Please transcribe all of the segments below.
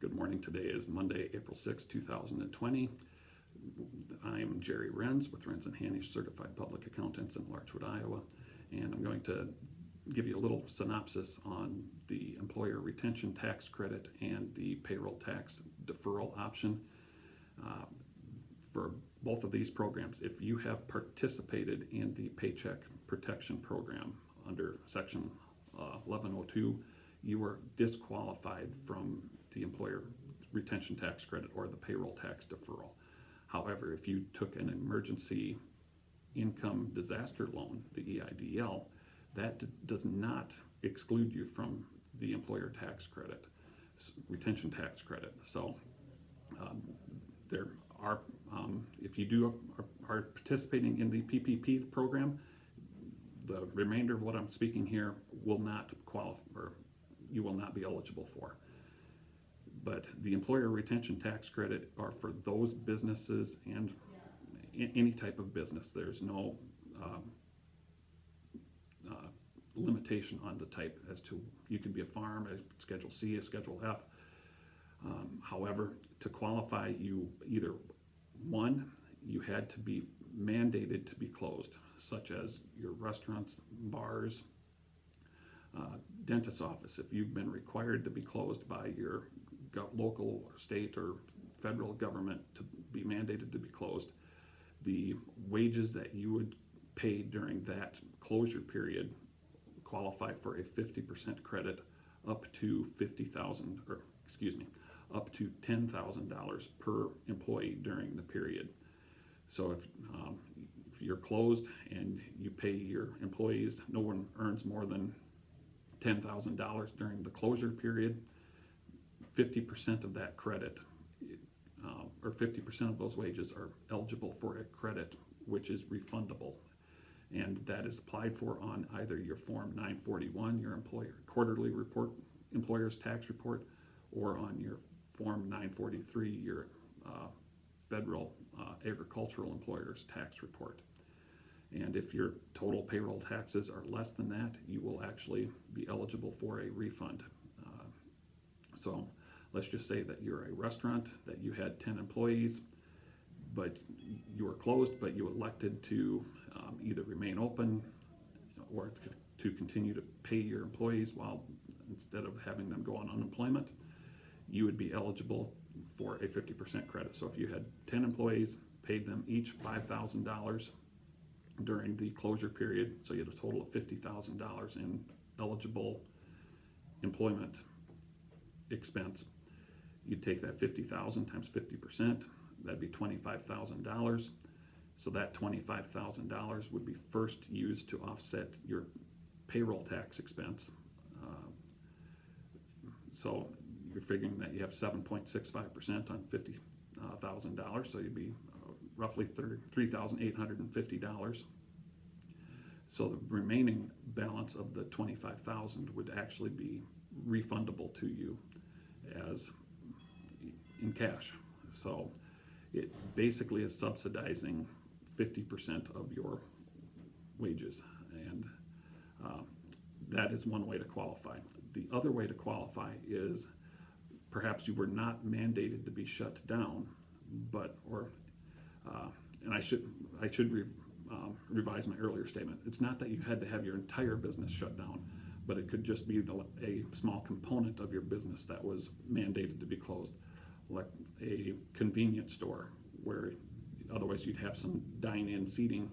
Good morning. Today is Monday, April 6, 2020. I'm Jerry Renz with Renz & Hanisch Certified Public Accountants in Larchwood, Iowa, and I'm going to give you a little synopsis on the employer retention tax credit and the payroll tax deferral option. For both of these programs, if you have participated in the Paycheck Protection Program under Section 1102, you are disqualified from the employer retention tax credit or the payroll tax deferral. However, if you took an emergency income disaster loan, the EIDL, that does not exclude you from the employer tax credit, retention tax credit. So there are, if you are participating in the PPP program, the remainder of what I'm speaking here will not qualify, or you will not be eligible for. But the employer retention tax credit are for those businesses and any type of business. There's no limitation on the type as to, you can be a farm, a Schedule C, a Schedule F. However, to qualify, you either, one, you had to be mandated to be closed, such as your restaurants, bars, dentist's office. If you've been required to be closed by your local or state or federal government to be mandated to be closed, the wages that you would pay during that closure period qualify for a 50% credit up to up to $10,000 per employee during the period. So if you're closed and you pay your employees, no one earns more than $10,000 during the closure period, 50% of that credit, or 50% of those wages are eligible for a credit which is refundable. And that is applied for on either your Form 941, your employer quarterly report, employer's tax report, or on your Form 943, your federal agricultural employer's tax report. And if your total payroll taxes are less than that, you will actually be eligible for a refund. So let's just say that you're a restaurant, that you had 10 employees, but you were closed, but you elected to either remain open or to continue to pay your employees while, instead of having them go on unemployment, you would be eligible for a 50% credit. So if you had 10 employees, paid them each $5,000 during the closure period, so you had a total of $50,000 in eligible employment expense, you'd take that $50,000 times 50%, that'd be $25,000. So that $25,000 would be first used to offset your payroll tax expense. So you're figuring that you have 7.65% on $50,000, so you'd be roughly $3,850. So the remaining balance of the $25,000 would actually be refundable to you as in cash. So it basically is subsidizing 50% of your wages, and that is one way to qualify. The other way to qualify is perhaps you were not mandated to be shut down, and I should revise my earlier statement. It's not that you had to have your entire business shut down, but it could just be a small component of your business that was mandated to be closed, like a convenience store where otherwise you'd have some dine-in seating,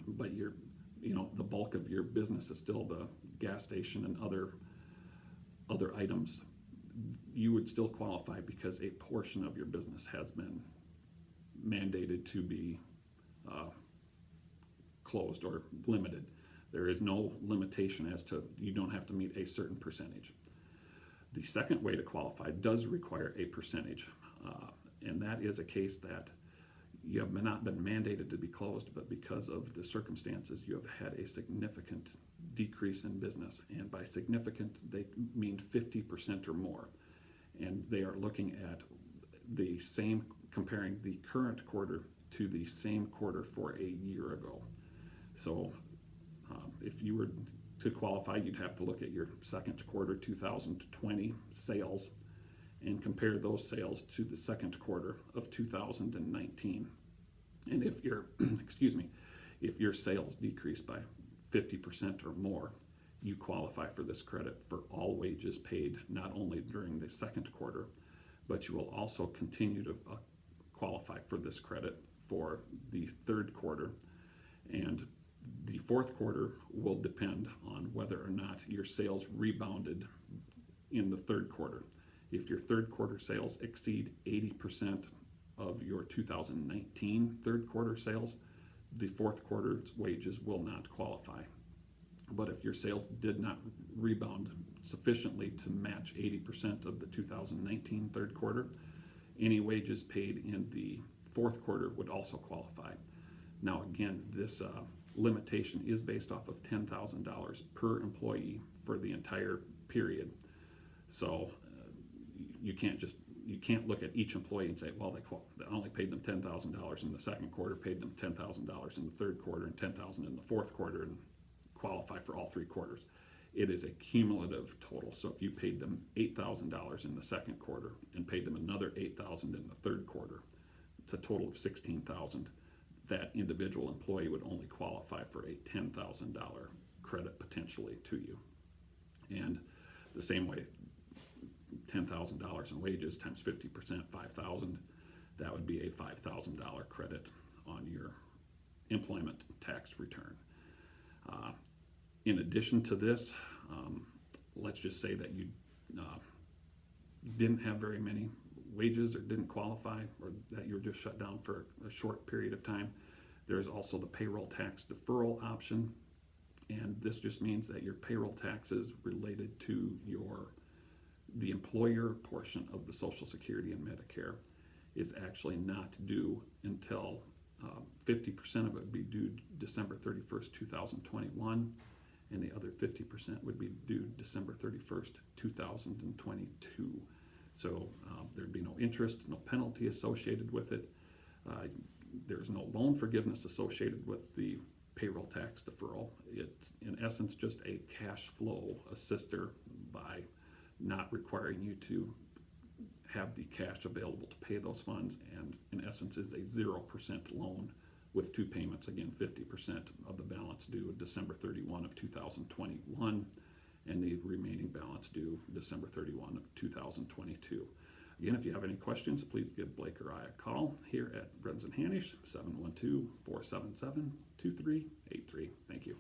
but the bulk of your business is still the gas station and other items. You would still qualify because a portion of your business has been mandated to be closed or limited. There is no limitation as to, you don't have to meet a certain percentage. The second way to qualify does require a percentage, and that is a case that you have not been mandated to be closed, but because of the circumstances, you have had a significant decrease in business. And by significant, they mean 50% or more. And they are looking at comparing the current quarter to the same quarter for a year ago. So if you were to qualify, you'd have to look at your second quarter 2020 sales and compare those sales to the second quarter of 2019. And if your excuse me, if your sales decrease by 50% or more, you qualify for this credit for all wages paid not only during the second quarter, but you will also continue to qualify for this credit for the third quarter. And the fourth quarter will depend on whether or not your sales rebounded in the third quarter. If your third quarter sales exceed 80% of your 2019 third quarter sales, the fourth quarter's wages will not qualify. But if your sales did not rebound sufficiently to match 80% of the 2019 third quarter, any wages paid in the fourth quarter would also qualify. Now again, this limitation is based off of $10,000 per employee for the entire period. So you can't look at each employee and say, well, they only paid them $10,000 in the second quarter, paid them $10,000 in the third quarter, and $10,000 in the fourth quarter, and qualify for all three quarters. It is a cumulative total. So if you paid them $8,000 in the second quarter and paid them another $8,000 in the third quarter, it's a total of $16,000. That individual employee would only qualify for a $10,000 credit potentially to you. And the same way, $10,000 in wages times 50%, $5,000, that would be a $5,000 credit on your employment tax return. In addition to this, let's just say that you didn't have very many wages or didn't qualify, or that you're just shut down for a short period of time. There's also the payroll tax deferral option, and this just means that your payroll taxes related to the employer portion of the Social Security and Medicare is actually not due until 50% of it would be due December 31st, 2021, and the other 50% would be due December 31st, 2022. So there'd be no interest, no penalty associated with it. There's no loan forgiveness associated with the payroll tax deferral. It's in essence just a cash flow assister by not requiring you to have the cash available to pay those funds, and in essence is a 0% loan with two payments, again 50% of the balance due December 31 of 2021 and the remaining balance due December 31 of 2022. Again, if you have any questions, please give Blake or I a call here at Bruns & Hanisch, 712-477-2383. Thank you.